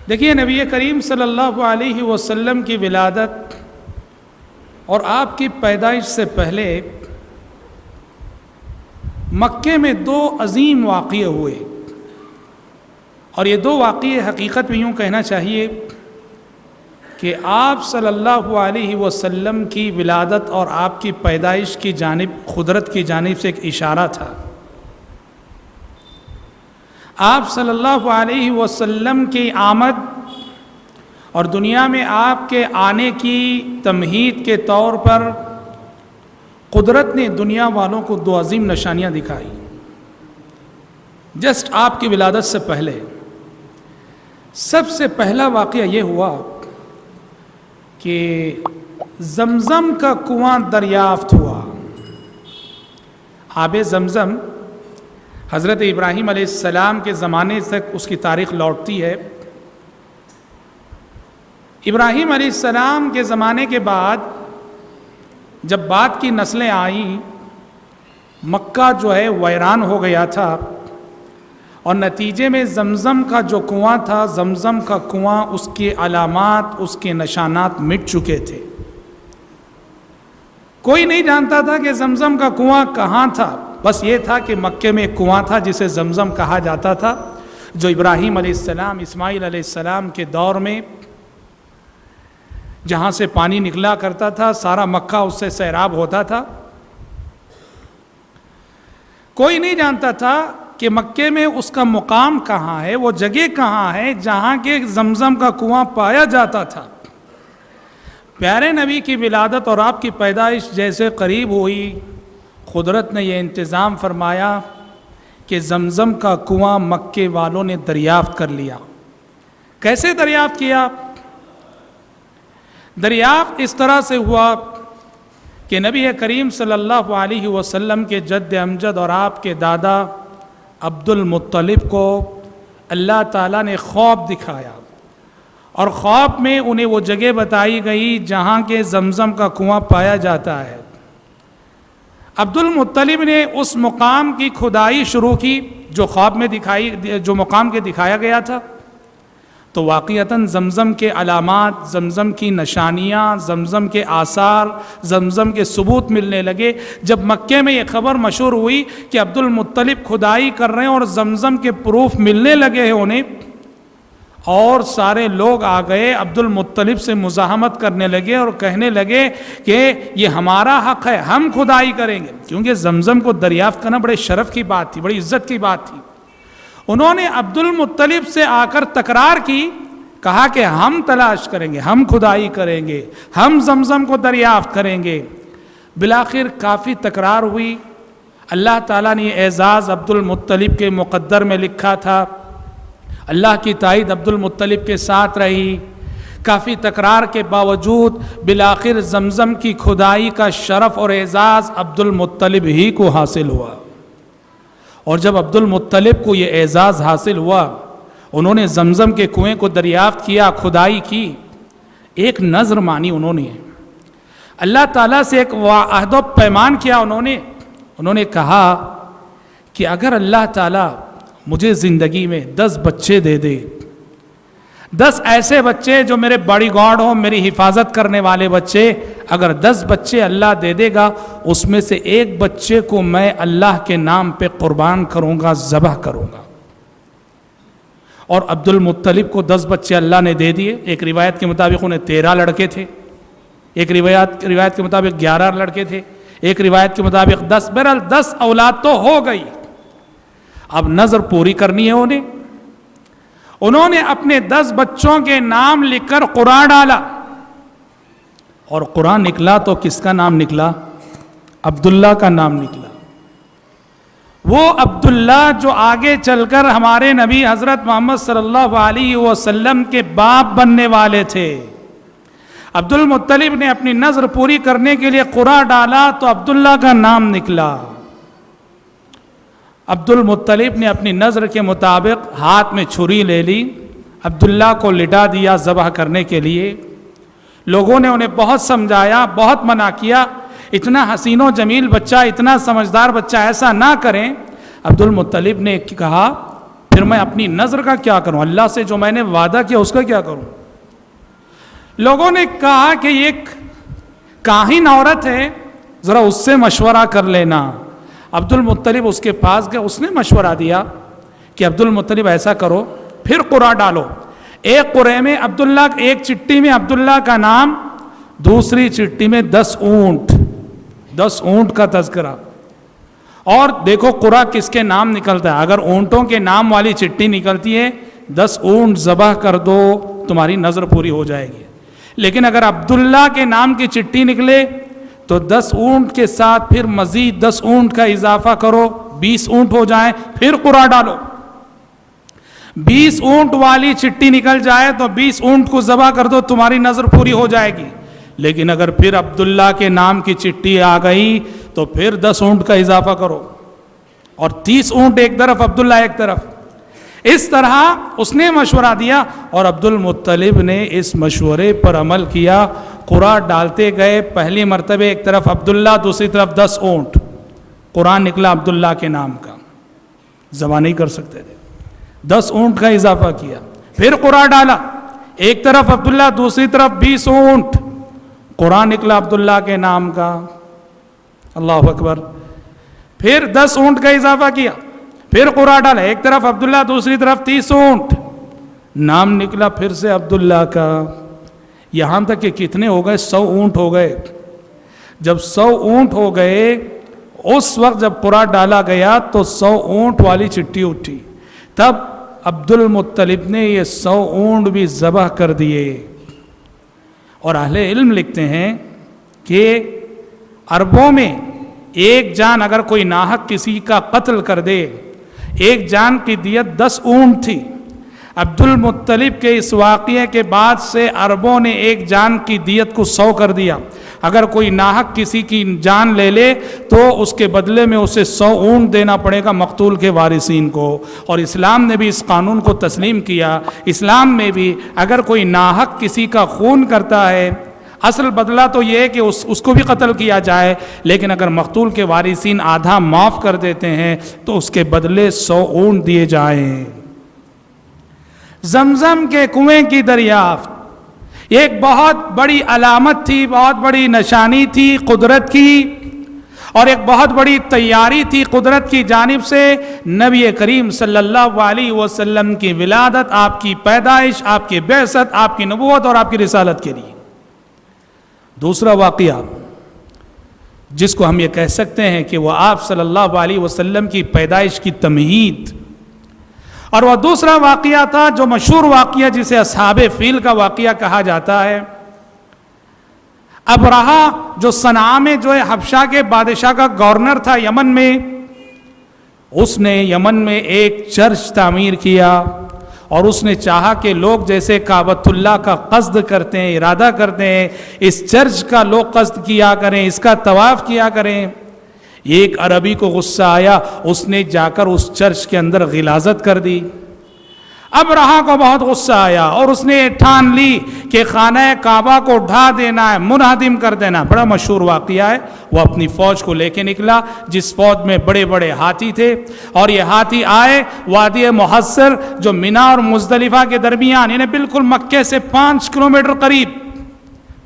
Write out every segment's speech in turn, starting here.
دیکھیے نبی کریم صلی اللہ علیہ وسلم کی ولادت اور آپ کی پیدائش سے پہلے مکے میں دو عظیم واقعے ہوئے، اور یہ دو واقعے حقیقت میں یوں کہنا چاہیے کہ آپ صلی اللہ علیہ وسلم کی ولادت اور آپ کی پیدائش کی جانب قدرت کی جانب سے ایک اشارہ تھا۔ آپ صلی اللہ علیہ وسلم کی آمد اور دنیا میں آپ کے آنے کی تمہید کے طور پر قدرت نے دنیا والوں کو دو عظیم نشانیاں دکھائی جسٹ آپ کی ولادت سے پہلے۔ سب سے پہلا واقعہ یہ ہوا کہ زمزم کا کنواں دریافت ہوا۔ آب زمزم حضرت ابراہیم علیہ السلام کے زمانے تک اس کی تاریخ لوٹتی ہے۔ ابراہیم علیہ السلام کے زمانے کے بعد جب بعد کی نسلیں آئیں، مکہ جو ہے ویران ہو گیا تھا، اور نتیجے میں زمزم کا جو کنواں تھا، زمزم کا کنواں، اس کے علامات، اس کے نشانات مٹ چکے تھے۔ کوئی نہیں جانتا تھا کہ زمزم کا کنواں کہاں تھا، بس یہ تھا کہ مکے میں ایک کنواں تھا جسے زمزم کہا جاتا تھا، جو ابراہیم علیہ السلام، اسماعیل علیہ السلام کے دور میں جہاں سے پانی نکلا کرتا تھا، سارا مکہ اس سے سیراب ہوتا تھا۔ کوئی نہیں جانتا تھا کہ مکے میں اس کا مقام کہاں ہے، وہ جگہ کہاں ہے جہاں کے زمزم کا کنواں پایا جاتا تھا۔ پیارے نبی کی ولادت اور آپ کی پیدائش جیسے قریب ہوئی، قدرت نے یہ انتظام فرمایا کہ زمزم کا کنواں مکے والوں نے دریافت کر لیا۔ کیسے دریافت کیا؟ دریافت اس طرح سے ہوا کہ نبی کریم صلی اللہ علیہ وسلم کے جد امجد اور آپ کے دادا عبد المطلب کو اللہ تعالیٰ نے خواب دکھایا، اور خواب میں انہیں وہ جگہ بتائی گئی جہاں کے زمزم کا کنواں پایا جاتا ہے۔ عبد المطلب نے اس مقام کی کھدائی شروع کی جو خواب میں جو مقام کے دکھایا گیا تھا، تو واقعتاً زمزم کے علامات، زمزم کی نشانیاں، زمزم کے آثار، زمزم کے ثبوت ملنے لگے۔ جب مکے میں یہ خبر مشہور ہوئی کہ عبد المطلب کھدائی کر رہے ہیں اور زمزم کے پروف ملنے لگے ہیں انہیں، اور سارے لوگ آ گئے، عبد المطلب سے مزاحمت کرنے لگے اور کہنے لگے کہ یہ ہمارا حق ہے، ہم کھدائی کریں گے، کیونکہ زمزم کو دریافت کرنا بڑے شرف کی بات تھی، بڑی عزت کی بات تھی۔ انہوں نے عبد المطلب سے آ کر تکرار کی، کہا کہ ہم تلاش کریں گے، ہم کھدائی کریں گے، ہم زمزم کو دریافت کریں گے۔ بالآخر کافی تکرار ہوئی۔ اللہ تعالیٰ نے یہ اعزاز عبد المطلب کے مقدر میں لکھا تھا، اللہ کی تائید عبد المطلب کے ساتھ رہی۔ کافی تکرار کے باوجود بالآخر زمزم کی کھدائی کا شرف اور اعزاز عبد المطلب ہی کو حاصل ہوا۔ اور جب عبد المطلب کو یہ اعزاز حاصل ہوا، انہوں نے زمزم کے کنویں کو دریافت کیا، کھدائی کی، ایک نذر مانی انہوں نے، اللہ تعالیٰ سے ایک عہد و پیمان کیا۔ انہوں نے کہا کہ اگر اللہ تعالیٰ مجھے زندگی میں 10 بچے دے دے، 10 ایسے بچے جو میرے باڈی گارڈ ہوں، میری حفاظت کرنے والے بچے، اگر 10 بچے اللہ دے دے گا، اس میں سے ایک بچے کو میں اللہ کے نام پہ قربان کروں گا، ذبح کروں گا۔ اور عبد المطلب کو 10 بچے اللہ نے دے دیے۔ ایک روایت کے مطابق انہیں 13 لڑکے تھے، ایک روایت کے مطابق 11 لڑکے تھے، ایک روایت کے مطابق 10، بہرحال 10 اولاد تو ہو گئی۔ اب نظر پوری کرنی ہے انہوں نے اپنے 10 بچوں کے نام لکھ کر قرآن ڈالا، اور قرآن نکلا تو کس کا نام نکلا؟ عبداللہ کا نام نکلا۔ وہ عبداللہ جو آگے چل کر ہمارے نبی حضرت محمد صلی اللہ علیہ وسلم کے باپ بننے والے تھے۔ عبد المطلب نے اپنی نظر پوری کرنے کے لیے قرآن ڈالا تو عبداللہ کا نام نکلا۔ عبد المطلب نے اپنی نظر کے مطابق ہاتھ میں چھری لے لی، عبداللہ کو لٹا دیا ذبح کرنے کے لیے۔ لوگوں نے انہیں بہت سمجھایا، بہت منع کیا، اتنا حسین و جمیل بچہ، اتنا سمجھدار بچہ ایسا نہ کریں۔ عبد المطلب نے کہا پھر میں اپنی نظر کا کیا کروں؟ اللہ سے جو میں نے وعدہ کیا اس کا کیا کروں؟ لوگوں نے کہا کہ ایک کاہن عورت ہے، ذرا اس سے مشورہ کر لینا۔ عبد المطلب اس کے پاس گئے، اس نے مشورہ دیا کہ عبد المطلب ایسا کرو، پھر قرعہ ڈالو، ایک قرعے میں عبداللہ، ایک چٹی میں عبداللہ کا نام، دوسری چٹی میں 10 اونٹ کا تذکرہ، اور دیکھو قرعہ کس کے نام نکلتا ہے۔ اگر اونٹوں کے نام والی چٹی نکلتی ہے 10 اونٹ ذبح کر دو، تمہاری نظر پوری ہو جائے گی۔ لیکن اگر عبداللہ کے نام کی چٹی نکلے تو 10 اونٹ کے ساتھ پھر مزید 10 اونٹ کا اضافہ کرو، 20 اونٹ ہو جائیں، پھر قرعہ ڈالو۔ 20 اونٹ والی چٹی نکل جائے تو 20 اونٹ کو ذبح کر دو، تمہاری نظر پوری ہو جائے گی۔ لیکن اگر پھر عبداللہ کے نام کی چٹی آ گئی تو پھر 10 اونٹ کا اضافہ کرو، اور 30 اونٹ ایک طرف، عبداللہ ایک طرف۔ اس طرح اس نے مشورہ دیا، اور عبد المطلب نے اس مشورے پر عمل کیا۔ قرعہ ڈالتے گئے، پہلی مرتبہ ایک طرف عبداللہ، دوسری طرف 10 اونٹ، قرآن نکلا عبداللہ کے نام کا، ذبح نہیں کر سکتے تھے، 10 اونٹ کا اضافہ کیا۔ پھر قرعہ ڈالا، ایک طرف عبداللہ، دوسری طرف 20 اونٹ، قرآن نکلا عبداللہ کے نام کا، اللہ اکبر۔ پھر 10 اونٹ کا اضافہ کیا، پھر قرعہ ڈالا، ایک طرف عبداللہ، دوسری طرف 30 اونٹ، نام نکلا پھر سے عبداللہ کا، یہاں تک کہ کتنے ہو گئے؟ 100 اونٹ ہو گئے۔ جب 100 اونٹ ہو گئے، اس وقت جب قرعہ ڈالا گیا تو 100 اونٹ والی چٹھی اٹھی، تب عبد المطلب نے یہ 100 اونٹ بھی ذبح کر دیے۔ اور اہل علم لکھتے ہیں کہ عربوں میں ایک جان اگر کوئی ناحق کسی کا قتل کر دے، ایک جان کی دیت 10 اونٹ تھی۔ عبد المطلب کے اس واقعے کے بعد سے عربوں نے ایک جان کی دیت کو 100 کر دیا۔ اگر کوئی ناحق کسی کی جان لے لے تو اس کے بدلے میں اسے 100 اونٹ دینا پڑے گا مقتول کے وارثین کو۔ اور اسلام نے بھی اس قانون کو تسلیم کیا۔ اسلام میں بھی اگر کوئی ناحق کسی کا خون کرتا ہے، اصل بدلہ تو یہ ہے کہ اس کو بھی قتل کیا جائے، لیکن اگر مقتول کے وارثین آدھا معاف کر دیتے ہیں تو اس کے بدلے 100 اونٹ دیے جائیں۔ زمزم کے کنویں کی دریافت ایک بہت بڑی علامت تھی، بہت بڑی نشانی تھی قدرت کی، اور ایک بہت بڑی تیاری تھی قدرت کی جانب سے نبی کریم صلی اللہ علیہ وسلم کی ولادت، آپ کی پیدائش، آپ کی بعثت، آپ کی نبوت اور آپ کی رسالت کے لیے۔ دوسرا واقعہ جس کو ہم یہ کہہ سکتے ہیں کہ وہ آپ صلی اللہ علیہ وسلم کی پیدائش کی تمہید، اور وہ دوسرا واقعہ تھا جو مشہور واقعہ جسے اصحاب فیل کا واقعہ کہا جاتا ہے۔ ابرہہ جو صنعاء میں جو ہے حبشہ کے بادشاہ کا گورنر تھا یمن میں، اس نے یمن میں ایک چرچ تعمیر کیا، اور اس نے چاہا کہ لوگ جیسے کعبۃ اللہ کا قصد کرتے ہیں، ارادہ کرتے ہیں، اس چرچ کا لوگ قصد کیا کریں، اس کا طواف کیا کریں۔ ایک عربی کو غصہ آیا، اس نے جا کر اس چرچ کے اندر غلاظت کر دی۔ ابرہہ کو بہت غصہ آیا اور اس نے ٹھان لی کہ خانہ کعبہ کو ڈھا دینا ہے، منہدم کر دینا۔ بڑا مشہور واقعہ ہے۔ وہ اپنی فوج کو لے کے نکلا، جس فوج میں بڑے بڑے ہاتھی تھے، اور یہ ہاتھی آئے وادی محصر جو منا اور مزدلفہ کے درمیان، یعنی بالکل مکے سے 5 کلومیٹر قریب،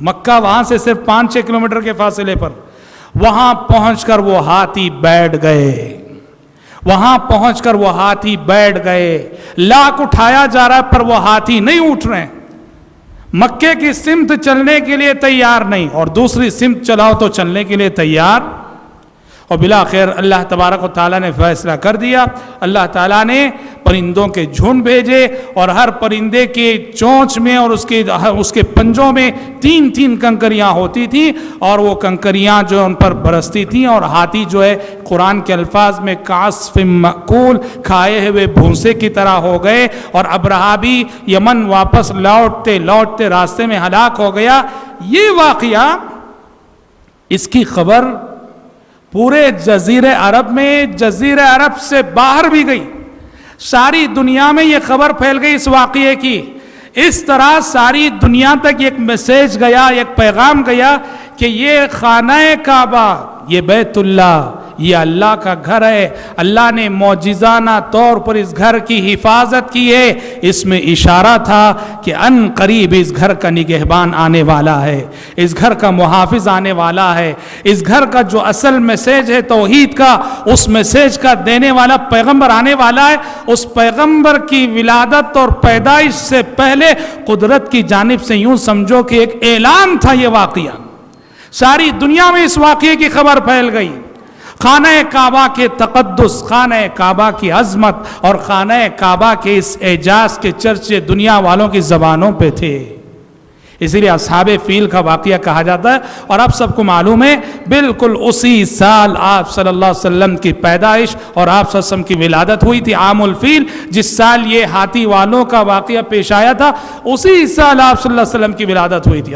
مکہ وہاں سے صرف 5-6 کلومیٹر کے فاصلے پر، وہاں پہنچ کر وہ ہاتھی بیٹھ گئے۔ وہاں پہنچ کر وہ ہاتھی بیٹھ گئے، لاک اٹھایا جا رہا ہے پر وہ ہاتھی نہیں اٹھ رہے، مکے کی سمت چلنے کے لیے تیار نہیں، اور دوسری سمت چلاؤ تو چلنے کے لیے تیار۔ اور بلاخر اللہ تبارک و تعالیٰ نے فیصلہ کر دیا۔ اللہ تعالیٰ نے پرندوں کے جھنڈ بھیجے، اور ہر پرندے کے چونچ میں اور اس کے پنجوں میں 3 کنکریاں ہوتی تھیں، اور وہ کنکریاں جو ان پر برستی تھیں، اور ہاتھی جو ہے قرآن کے الفاظ میں کعصف مأکول، کھائے ہوئے بھونسے کی طرح ہو گئے۔ اور ابرہہ بھی یمن واپس لوٹتے راستے میں ہلاک ہو گیا۔ یہ واقعہ، اس کی خبر پورے جزیرہ عرب میں، جزیرہ عرب سے باہر بھی گئی، ساری دنیا میں یہ خبر پھیل گئی اس واقعے کی۔ اس طرح ساری دنیا تک ایک میسیج گیا، ایک پیغام گیا کہ یہ خانہ کعبہ، یہ بیت اللہ، یہ اللہ کا گھر ہے، اللہ نے معجزانہ طور پر اس گھر کی حفاظت کی ہے۔ اس میں اشارہ تھا کہ ان قریب اس گھر کا نگہبان آنے والا ہے، اس گھر کا محافظ آنے والا ہے، اس گھر کا جو اصل میسیج ہے توحید کا، اس میسیج کا دینے والا پیغمبر آنے والا ہے۔ اس پیغمبر کی ولادت اور پیدائش سے پہلے قدرت کی جانب سے یوں سمجھو کہ ایک اعلان تھا یہ واقعہ، ساری دنیا میں اس واقعے کی خبر پھیل گئی۔ خانہ کعبہ کے تقدس، خانہ کعبہ کی عظمت اور خانہ کعبہ کے اس اعجاز کے چرچے دنیا والوں کی زبانوں پہ تھے، اسی لیے اصحاب فیل کا واقعہ کہا جاتا ہے۔ اور اب سب کو معلوم ہے بالکل اسی سال آپ صلی اللہ علیہ وسلم کی پیدائش اور آپ صلی اللہ علیہ وسلم کی ولادت ہوئی تھی، عام الفیل، جس سال یہ ہاتھی والوں کا واقعہ پیش آیا تھا اسی سال آپ صلی اللہ علیہ وسلم کی ولادت ہوئی تھی۔